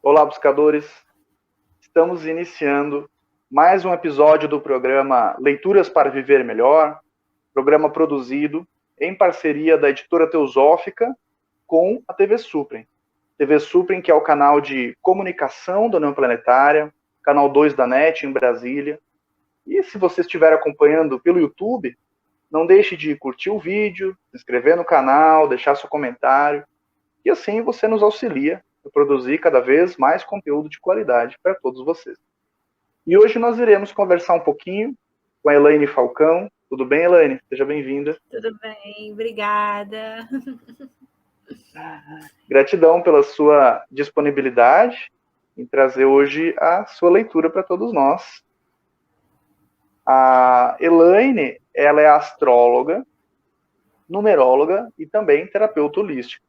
Olá, buscadores! Estamos iniciando mais um episódio do programa Leituras para Viver Melhor, programa produzido em parceria da Editora Teosófica com a TV Suprem. TV Suprem, que é o canal de comunicação da União Planetária, canal 2 da NET em Brasília. E se você estiver acompanhando pelo YouTube, não deixe de curtir o vídeo, se inscrever no canal, deixar seu comentário, e assim você nos auxilia a produzir cada vez mais conteúdo de qualidade para todos vocês. E hoje nós iremos conversar um pouquinho com a Elaine Falcão. Tudo bem, Elaine? Seja bem-vinda. Tudo bem, obrigada. Gratidão pela sua disponibilidade em trazer hoje a sua leitura para todos nós. A Elaine, ela é astróloga, numeróloga e também terapeuta holística.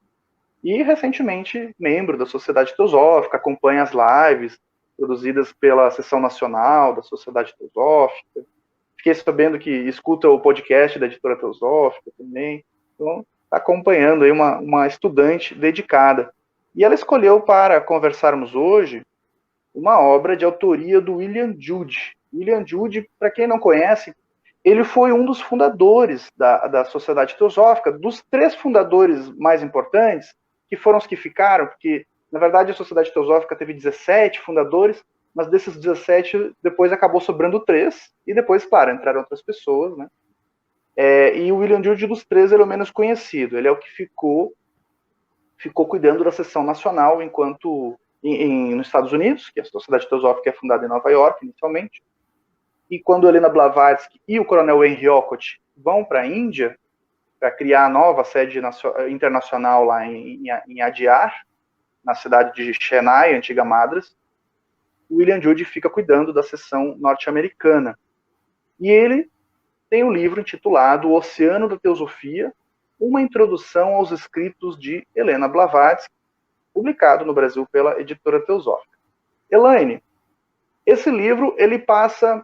E, recentemente, membro da Sociedade Teosófica, acompanha as lives produzidas pela Seção Nacional da Sociedade Teosófica. Fiquei sabendo que escuta o podcast da Editora Teosófica também. Então, está acompanhando aí uma estudante dedicada. E ela escolheu para conversarmos hoje uma obra de autoria do William Jude. William Jude, para quem não conhece, ele foi um dos fundadores da Sociedade Teosófica, dos 3 fundadores mais importantes, que foram os que ficaram, porque, na verdade, a Sociedade Teosófica teve 17 fundadores, mas desses 17, depois acabou sobrando 3, e depois, claro, entraram outras pessoas, né? E o William Jude, dos 3, ele é o menos conhecido. Ele é o que ficou cuidando da seção nacional, enquanto nos Estados Unidos, que a Sociedade Teosófica é fundada em Nova York, inicialmente, e quando Helena Blavatsky e o coronel Henry Olcott vão para a Índia, para criar a nova sede internacional lá em Adyar, na cidade de Chennai, antiga Madras, o William Jude fica cuidando da seção norte-americana. E ele tem um livro intitulado O Oceano da Teosofia, uma introdução aos escritos de Helena Blavatsky, publicado no Brasil pela Editora Teosófica. Elaine, esse livro, ele passa,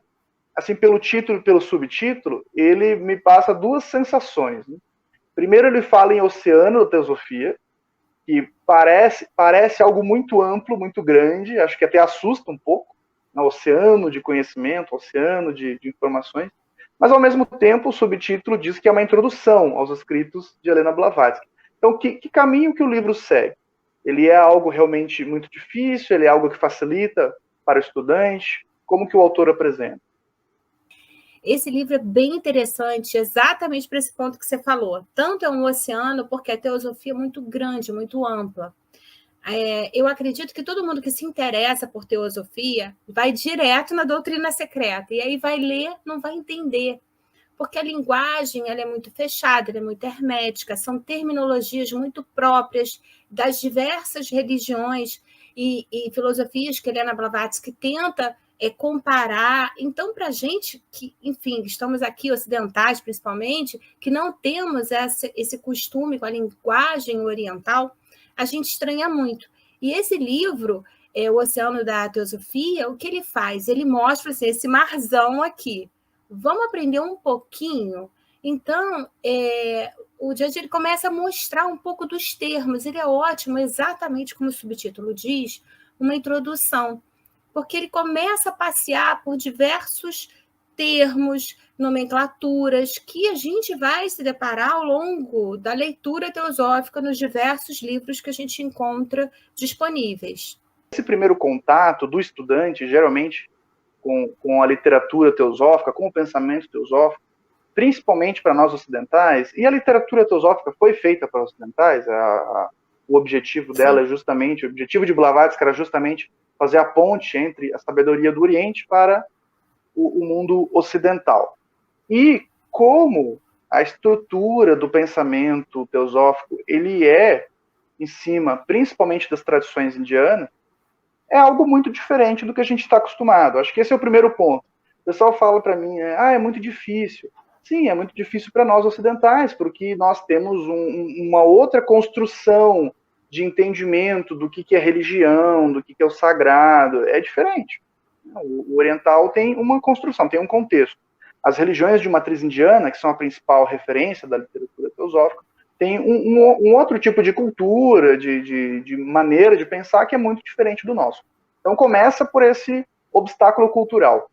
assim, pelo título e pelo subtítulo, ele me passa 2 sensações, né? Primeiro, ele fala em oceano da teosofia, que parece algo muito amplo, muito grande, acho que até assusta um pouco, né? Oceano de conhecimento, oceano de informações, mas, ao mesmo tempo, o subtítulo diz que é uma introdução aos escritos de Helena Blavatsky. Então, que caminho que o livro segue? Ele é algo realmente muito difícil? Ele é algo que facilita para o estudante? Como que o autor apresenta? Esse livro é bem interessante, exatamente para esse ponto que você falou. Tanto é um oceano, porque a teosofia é muito grande, muito ampla. Eu acredito que todo mundo que se interessa por teosofia vai direto na doutrina secreta, e aí vai ler, não vai entender, porque a linguagem ela é muito fechada, ela é muito hermética, são terminologias muito próprias das diversas religiões e filosofias que Helena Blavatsky tenta comparar. Então, para a gente que, enfim, estamos aqui ocidentais principalmente, que não temos esse costume com a linguagem oriental, a gente estranha muito. E esse livro, O Oceano da Teosofia, o que ele faz? Ele mostra assim, esse marzão aqui. Vamos aprender um pouquinho? Então, o Judge ele começa a mostrar um pouco dos termos. Ele é ótimo, exatamente como o subtítulo diz, uma introdução, porque ele começa a passear por diversos termos, nomenclaturas, que a gente vai se deparar ao longo da leitura teosófica nos diversos livros que a gente encontra disponíveis. Esse primeiro contato do estudante, geralmente, com a literatura teosófica, com o pensamento teosófico, principalmente para nós ocidentais, e a literatura teosófica foi feita para os ocidentais, o objetivo dela é justamente, o objetivo de Blavatsky era justamente fazer a ponte entre a sabedoria do Oriente para o mundo ocidental. E como a estrutura do pensamento teosófico, ele é em cima, principalmente das tradições indianas, é algo muito diferente do que a gente está acostumado. Acho que esse é o primeiro ponto. O pessoal fala para mim, é muito difícil. Sim, é muito difícil para nós ocidentais, porque nós temos uma outra construção de entendimento do que é religião, do que é o sagrado. É diferente. O oriental tem uma construção, tem um contexto. As religiões de matriz indiana, que são a principal referência da literatura teosófica, tem um outro tipo de cultura, de maneira de pensar que é muito diferente do nosso. Então começa por esse obstáculo cultural.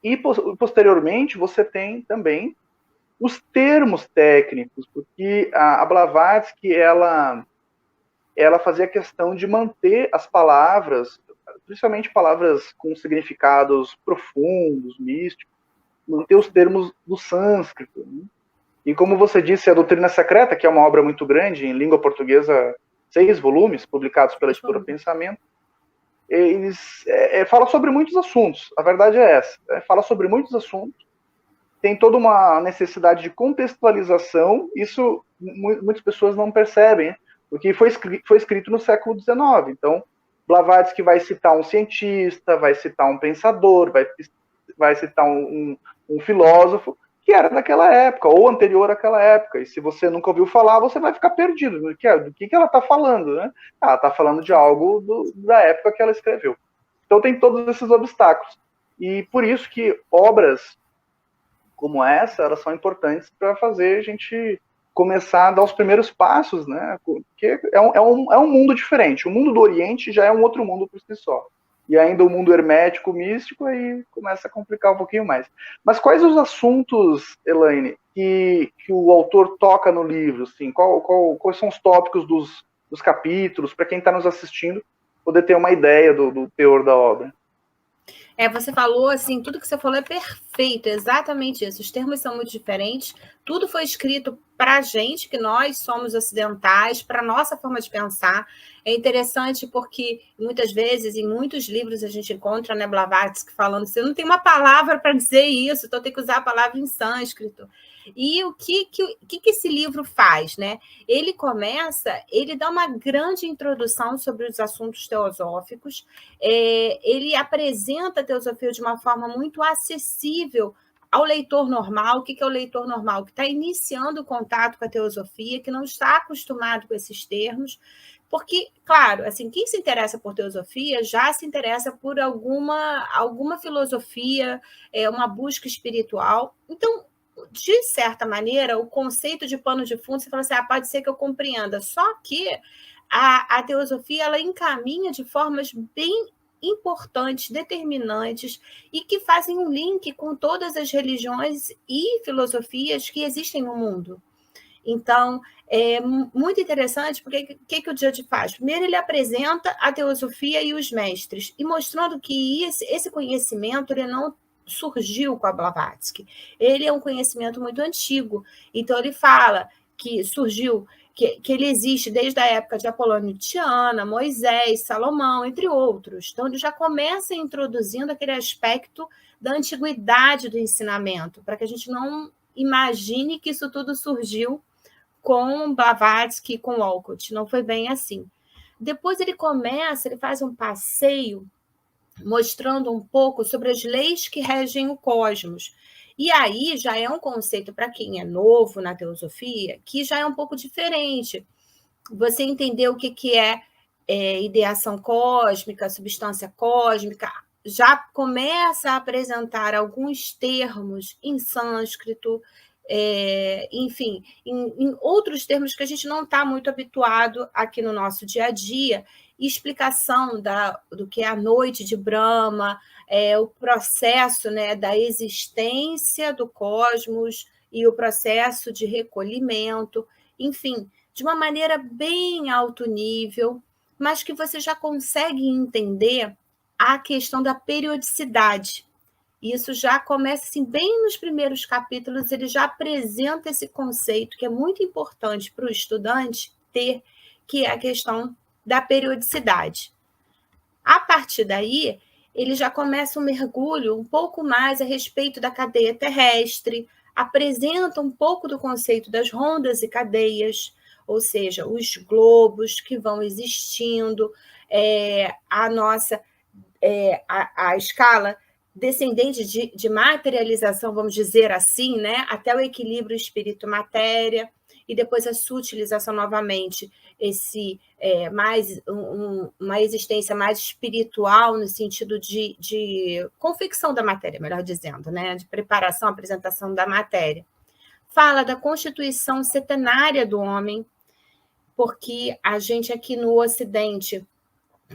E posteriormente você tem também os termos técnicos, porque a Blavatsky ela fazia questão de manter as palavras, principalmente palavras com significados profundos, místicos, manter os termos do sânscrito. Né? E como você disse, a Doutrina Secreta, que é uma obra muito grande, em língua portuguesa, 6 volumes, publicados pela editora Pensamento, eles fala sobre muitos assuntos. A verdade é essa. Fala sobre muitos assuntos. Tem toda uma necessidade de contextualização. Isso muitas pessoas não percebem, né? Porque foi escrito no século XIX. Então, Blavatsky vai citar um cientista, vai citar um pensador, vai citar um filósofo que era daquela época, ou anterior àquela época. E se você nunca ouviu falar, você vai ficar perdido. Do que ela está falando, né? Ela está falando de algo da época que ela escreveu. Então tem todos esses obstáculos. E por isso que obras como essa, elas são importantes para fazer a gente começar a dar os primeiros passos, né? Porque é um mundo diferente. O mundo do Oriente já é um outro mundo por si só. E ainda o mundo hermético, místico, aí começa a complicar um pouquinho mais. Mas quais os assuntos, Elaine, que o autor toca no livro? Assim? Quais são os tópicos dos capítulos, para quem está nos assistindo poder ter uma ideia do teor da obra? Você falou assim, tudo que você falou é perfeito, exatamente isso. Os termos são muito diferentes, tudo foi escrito para a gente, que nós somos ocidentais, para a nossa forma de pensar. É interessante porque, muitas vezes, em muitos livros a gente encontra, né, Blavatsky falando, você não tem uma palavra para dizer isso, então tem que usar a palavra em sânscrito. E o que esse livro faz, né? Ele dá uma grande introdução sobre os assuntos teosóficos, ele apresenta a teosofia de uma forma muito acessível ao leitor normal. O que é o leitor normal? Que está iniciando o contato com a teosofia, que não está acostumado com esses termos, porque, claro, assim, quem se interessa por teosofia já se interessa por alguma filosofia, uma busca espiritual. Então, de certa maneira, o conceito de pano de fundo, você fala assim, pode ser que eu compreenda, só que a teosofia ela encaminha de formas bem importantes, determinantes, e que fazem um link com todas as religiões e filosofias que existem no mundo. Então, é muito interessante, porque o que o Judge faz? Primeiro, ele apresenta a teosofia e os mestres, e mostrando que esse conhecimento ele não surgiu com a Blavatsky. Ele é um conhecimento muito antigo. Então, ele fala que surgiu, que ele existe desde a época de Apolônio de Tiana, Moisés, Salomão, entre outros. Então, ele já começa introduzindo aquele aspecto da antiguidade do ensinamento, para que a gente não imagine que isso tudo surgiu com Blavatsky e com Walcott. Não foi bem assim. Depois ele faz um passeio mostrando um pouco sobre as leis que regem o cosmos. E aí já é um conceito, para quem é novo na teosofia, que já é um pouco diferente. Você entender o que é ideação cósmica, substância cósmica, já começa a apresentar alguns termos em sânscrito, enfim, em outros termos que a gente não está muito habituado aqui no nosso dia a dia, explicação do que é a noite de Brahma, o processo, né, da existência do cosmos e o processo de recolhimento, enfim, de uma maneira bem alto nível, mas que você já consegue entender a questão da periodicidade. Isso já começa assim, bem nos primeiros capítulos, ele já apresenta esse conceito que é muito importante para o estudante ter, que é a questão da periodicidade. A partir daí, ele já começa um mergulho um pouco mais a respeito da cadeia terrestre, apresenta um pouco do conceito das rondas e cadeias, ou seja, os globos que vão existindo, a nossa a escala descendente de materialização, vamos dizer assim, né, até o equilíbrio espírito-matéria, e depois a sutilização novamente, uma existência mais espiritual no sentido de confecção da matéria, melhor dizendo, né, de preparação, apresentação da matéria. fala da constituição setenária do homem, porque a gente aqui no Ocidente,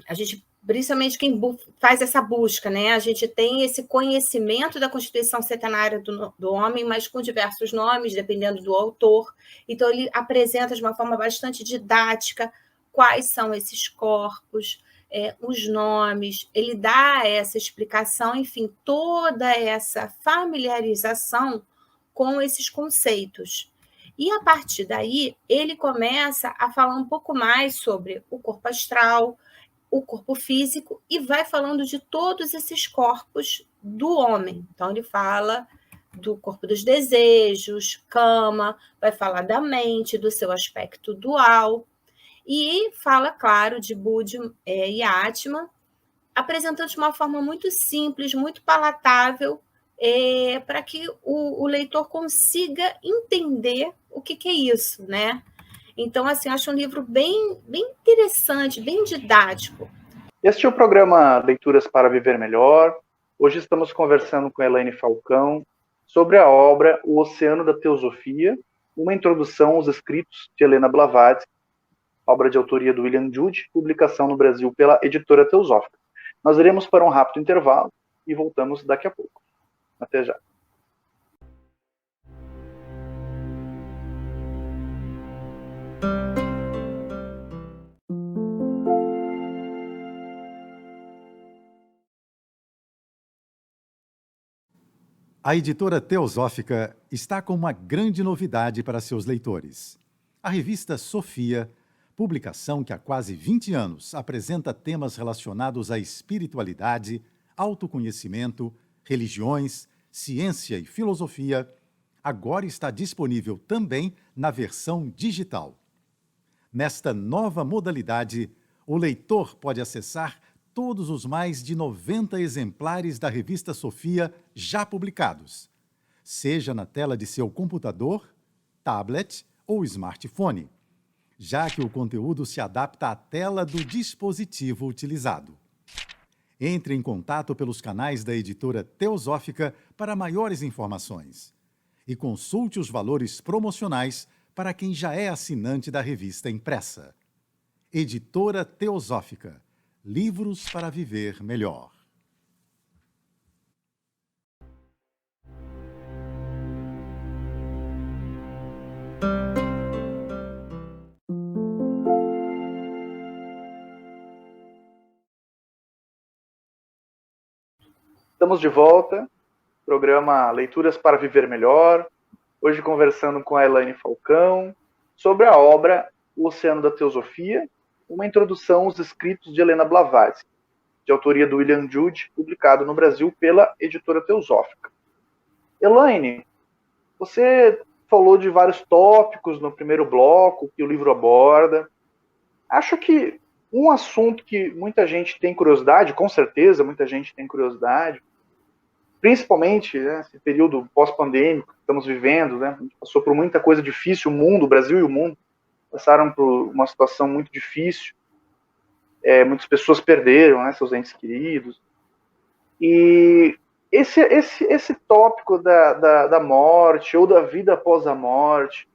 a gente, principalmente quem faz essa busca, né? A gente tem esse conhecimento da constituição setenária do homem, mas com diversos nomes, dependendo do autor. Então, ele apresenta de uma forma bastante didática quais são esses corpos, os nomes, ele dá essa explicação, enfim, toda essa familiarização com esses conceitos. E, a partir daí, ele começa a falar um pouco mais sobre o corpo astral, o corpo físico, e vai falando de todos esses corpos do homem. Então, ele fala do corpo dos desejos, cama, vai falar da mente, do seu aspecto dual, e fala, claro, de Buddha e Atman, apresentando de uma forma muito simples, muito palatável, para que o leitor consiga entender o que é isso, né? Então, assim, acho um livro bem interessante, bem didático. Este é o programa Leituras para Viver Melhor. Hoje estamos conversando com Elaine Falcão sobre a obra O Oceano da Teosofia, uma introdução aos escritos de Helena Blavatsky, obra de autoria do William Jude, publicação no Brasil pela Editora Teosófica. Nós iremos para um rápido intervalo e voltamos daqui a pouco. Até já. A Editora Teosófica está com uma grande novidade para seus leitores. A revista Sofia, publicação que há quase 20 anos apresenta temas relacionados à espiritualidade, autoconhecimento, religiões, ciência e filosofia, agora está disponível também na versão digital. Nesta nova modalidade, o leitor pode acessar todos os mais de 90 exemplares da revista Sofia já publicados, seja na tela de seu computador, tablet ou smartphone, já que o conteúdo se adapta à tela do dispositivo utilizado. Entre em contato pelos canais da Editora Teosófica para maiores informações e consulte os valores promocionais para quem já é assinante da revista impressa. Editora Teosófica. Livros para viver melhor. Estamos de volta, programa Leituras para Viver Melhor, hoje conversando com a Elaine Falcão sobre a obra O Oceano da Teosofia, uma introdução aos escritos de Helena Blavatsky, de autoria do William Jude, publicado no Brasil pela Editora Teosófica. Elaine, você falou de vários tópicos no primeiro bloco que o livro aborda. Acho que um assunto que muita gente tem curiosidade, com certeza muita gente tem curiosidade, principalmente nesse período pós-pandêmico que estamos vivendo, né? A gente passou por muita coisa difícil, o mundo, o Brasil e o mundo passaram por uma situação muito difícil, muitas pessoas perderam, né, seus entes queridos, e esse tópico da morte ou da vida após a morte,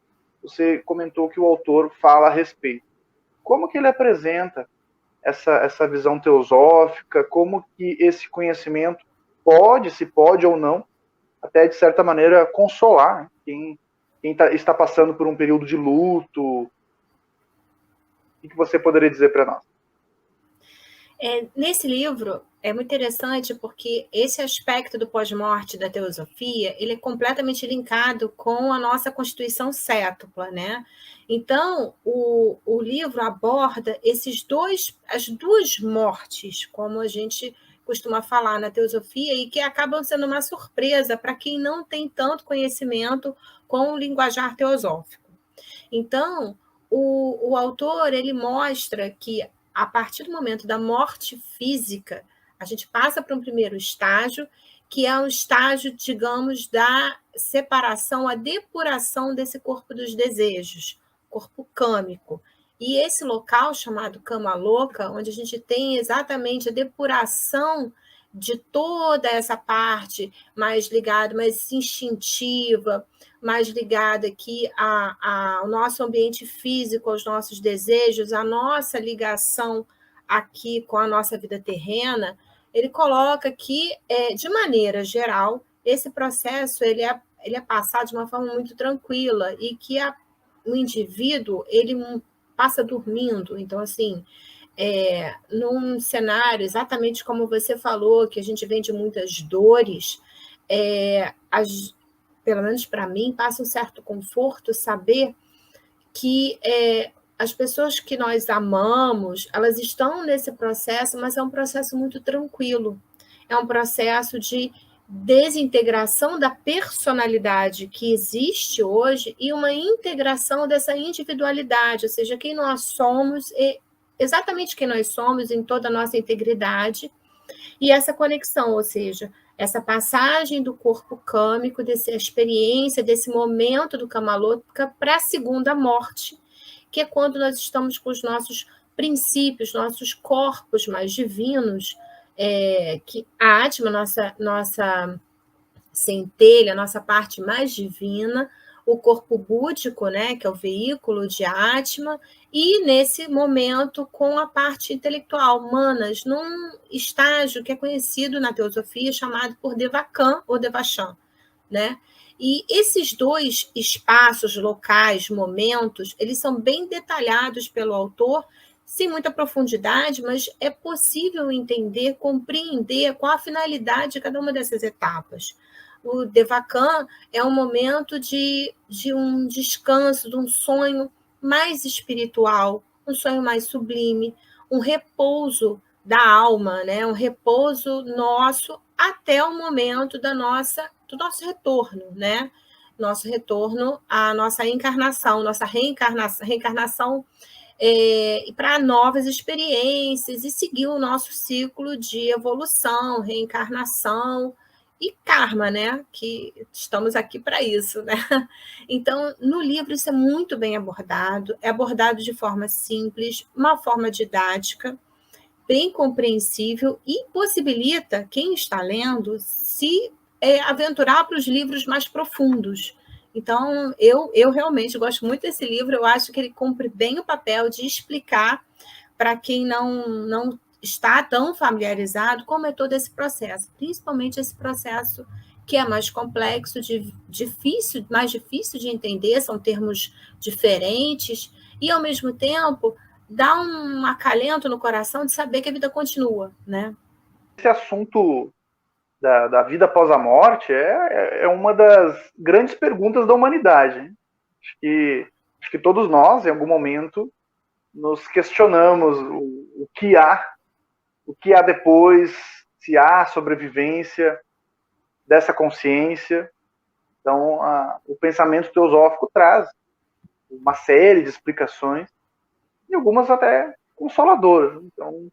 você comentou que o autor fala a respeito. Como que ele apresenta essa visão teosófica, como que esse conhecimento se pode ou não, até de certa maneira consolar quem está passando por um período de luto. O que você poderia dizer para nós? Nesse livro é muito interessante porque esse aspecto do pós-morte da teosofia, ele é completamente linkado com a nossa constituição cétupla, né? Então, o livro aborda as duas mortes, como a gente costuma falar na teosofia, e que acabam sendo uma surpresa para quem não tem tanto conhecimento com o linguajar teosófico. Então, o autor ele mostra que a partir do momento da morte física, a gente passa para um primeiro estágio, que é um estágio, digamos, da separação, a depuração desse corpo dos desejos, corpo câmico. E esse local chamado cama louca, onde a gente tem exatamente a depuração de toda essa parte mais ligada, mais instintiva, mais ligada aqui ao nosso ambiente físico, aos nossos desejos, a nossa ligação aqui com a nossa vida terrena, ele coloca que, de maneira geral, esse processo ele é passado de uma forma muito tranquila e que o indivíduo ele passa dormindo. Então, assim, num cenário exatamente como você falou, que a gente vem de muitas dores, pelo menos para mim, passa um certo conforto saber que as pessoas que nós amamos, elas estão nesse processo, mas é um processo muito tranquilo. É um processo de desintegração da personalidade que existe hoje e uma integração dessa individualidade, ou seja, quem nós somos, exatamente quem nós somos em toda a nossa integridade, e essa conexão, ou seja, essa passagem do corpo câmico, dessa experiência, desse momento do Kamalotka para a segunda morte, que é quando nós estamos com os nossos princípios, nossos corpos mais divinos, que a Atma, nossa centelha, nossa parte mais divina, o corpo búdico, né, que é o veículo de Atma, e nesse momento com a parte intelectual, Manas, num estágio que é conhecido na teosofia chamado por Devakan ou Devachan, né? E esses dois espaços, locais, momentos, eles são bem detalhados pelo autor, sem muita profundidade, mas é possível entender, compreender qual a finalidade de cada uma dessas etapas. O Devakan é um momento de um descanso, de um sonho mais espiritual, um sonho mais sublime, um repouso da alma, né? Um repouso nosso até o momento do nosso retorno, né? Nosso retorno à nossa encarnação, nossa reencarnação para novas experiências e seguir o nosso ciclo de evolução, reencarnação e karma, né? Que estamos aqui para isso, né? Então, no livro isso é muito bem abordado, é abordado de forma simples, uma forma didática, bem compreensível e possibilita quem está lendo se aventurar para os livros mais profundos. Então, eu realmente gosto muito desse livro, eu acho que ele cumpre bem o papel de explicar para quem não está tão familiarizado como é todo esse processo, principalmente esse processo que é mais complexo, mais difícil de entender, são termos diferentes, e, ao mesmo tempo, dá um acalento no coração de saber que a vida continua, né? Esse assunto da vida após a morte é uma das grandes perguntas da humanidade. Acho que todos nós, em algum momento, nos questionamos o que há depois, se há sobrevivência dessa consciência. Então, o pensamento teosófico traz uma série de explicações, e algumas até consoladoras. Então,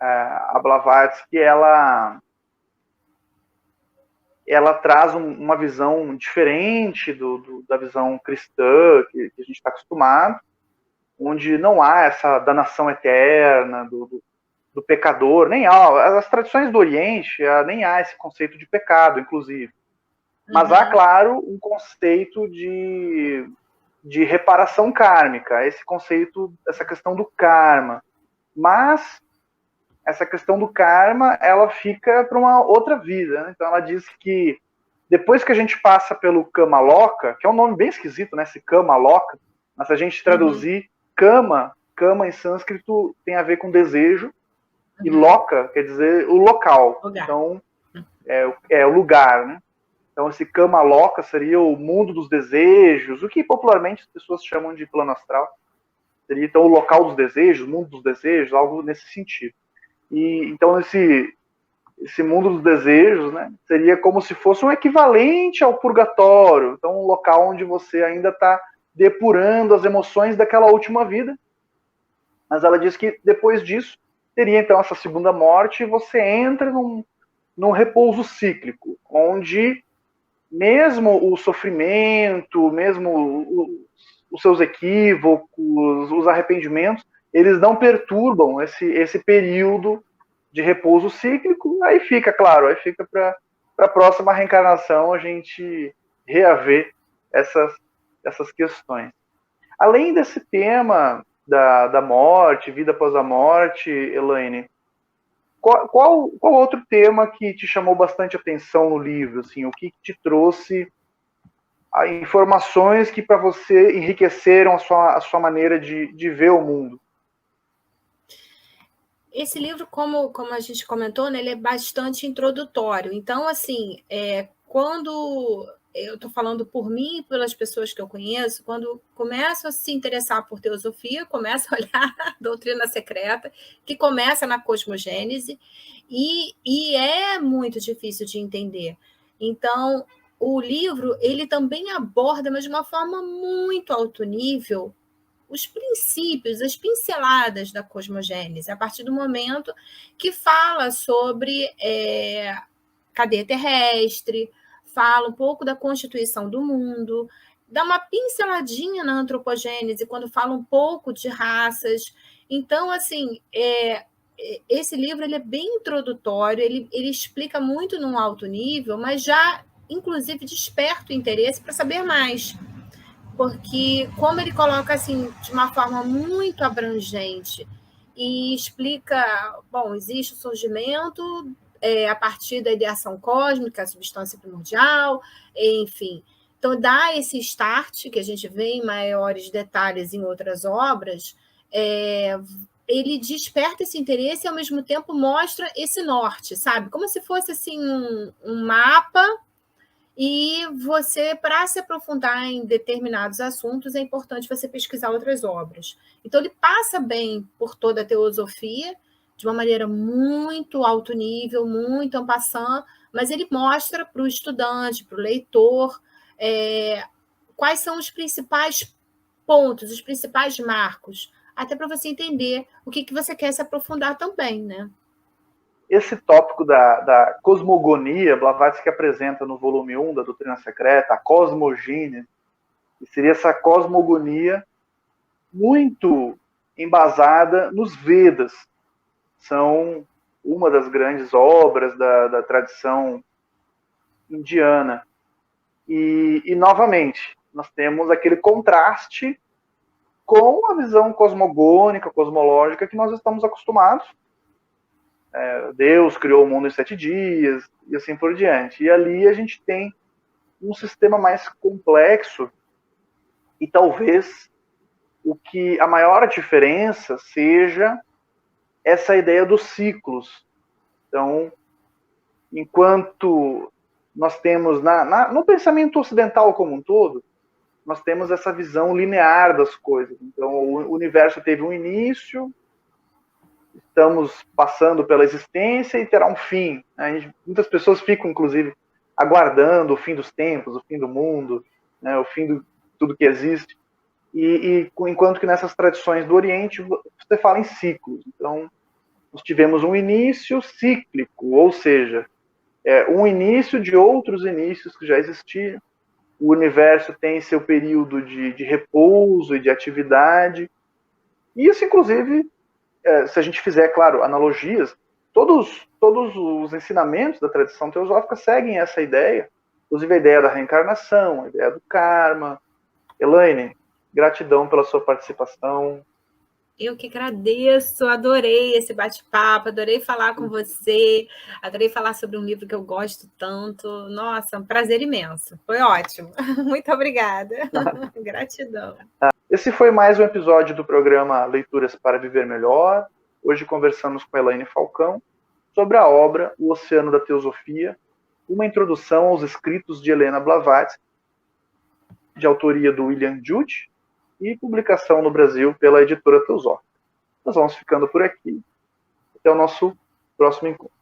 a Blavatsky, ela traz uma visão diferente da visão cristã que a gente está acostumado, onde não há essa danação eterna do pecador, nem há, as tradições do Oriente, nem há esse conceito de pecado, inclusive. Mas há, claro, um conceito de reparação kármica, esse conceito, essa questão do karma. Mas essa questão do karma, ela fica para uma outra vida, né? Então ela diz que depois que a gente passa pelo Kamaloka, que é um nome bem esquisito, né, esse Kamaloka, mas se a gente traduzir Kama em sânscrito tem a ver com desejo, e Loka quer dizer o local. Então, é o lugar, né? Então, esse Kamaloka seria o mundo dos desejos, o que popularmente as pessoas chamam de plano astral. Seria, então, o local dos desejos, o mundo dos desejos, algo nesse sentido. E, então, esse mundo dos desejos, né, seria como se fosse um equivalente ao purgatório. Então, um local onde você ainda está depurando as emoções daquela última vida. Mas ela diz que depois disso, teria, então, essa segunda morte, e você entra num repouso cíclico, onde mesmo o sofrimento, mesmo os seus equívocos, os arrependimentos, eles não perturbam esse período de repouso cíclico, aí fica para a próxima reencarnação a gente reaver essas questões. Além desse tema da morte, vida após a morte, Elaine, qual outro tema que te chamou bastante atenção no livro? Assim, o que te trouxe informações que para você enriqueceram a sua maneira de ver o mundo? Esse livro, como a gente comentou, né, ele é bastante introdutório. Então, assim, quando eu estou falando por mim e pelas pessoas que eu conheço, quando começam a se interessar por teosofia, começam a olhar a doutrina secreta, que começa na cosmogênese, e é muito difícil de entender. Então, o livro ele também aborda, mas de uma forma muito alto nível, os princípios, as pinceladas da cosmogênese, a partir do momento que fala sobre cadeia terrestre, fala um pouco da constituição do mundo, dá uma pinceladinha na antropogênese, quando fala um pouco de raças. Então, assim, esse livro ele é bem introdutório, ele explica muito num alto nível, mas já, inclusive, desperta o interesse para saber mais. Porque como ele coloca assim de uma forma muito abrangente e explica, bom, existe o surgimento a partir da ideação cósmica, a substância primordial, enfim. Então, dá esse start, que a gente vê em maiores detalhes em outras obras, ele desperta esse interesse e, ao mesmo tempo, mostra esse norte, sabe? Como se fosse assim um mapa. E você, para se aprofundar em determinados assuntos, é importante você pesquisar outras obras. Então, ele passa bem por toda a teosofia, de uma maneira muito alto nível, muito en passant, mas ele mostra para o estudante, para o leitor, quais são os principais pontos, os principais marcos, até para você entender o que você quer se aprofundar também, né? Esse tópico da cosmogonia, Blavatsky apresenta no volume 1 da Doutrina Secreta, a cosmogênese, que seria essa cosmogonia muito embasada nos Vedas. São uma das grandes obras da tradição indiana. E, novamente, nós temos aquele contraste com a visão cosmogônica, cosmológica que nós estamos acostumados. Deus criou o mundo em 7 dias, e assim por diante. E ali a gente tem um sistema mais complexo, e talvez a maior diferença seja essa ideia dos ciclos. Então, enquanto nós temos no pensamento ocidental como um todo, nós temos essa visão linear das coisas. Então, o universo teve um início, estamos passando pela existência e terá um fim. Muitas pessoas ficam, inclusive, aguardando o fim dos tempos, o fim do mundo, né, o fim de tudo que existe. Enquanto que nessas tradições do Oriente, você fala em ciclos. Então, nós tivemos um início cíclico, ou seja, um início de outros inícios que já existiam. O universo tem seu período de repouso e de atividade. E isso, inclusive, se a gente fizer, claro, analogias, todos os ensinamentos da tradição teosófica seguem essa ideia, inclusive a ideia da reencarnação, a ideia do karma. Elaine, gratidão pela sua participação. Eu que agradeço, adorei esse bate-papo, adorei falar com você, adorei falar sobre um livro que eu gosto tanto. Nossa, um prazer imenso, foi ótimo. Muito obrigada. Gratidão. Esse foi mais um episódio do programa Leituras para Viver Melhor. Hoje conversamos com a Elaine Falcão sobre a obra O Oceano da Teosofia, uma introdução aos escritos de Helena Blavatsky, de autoria do William Jude, e publicação no Brasil pela editora Teosófica. Nós vamos ficando por aqui. Até o nosso próximo encontro.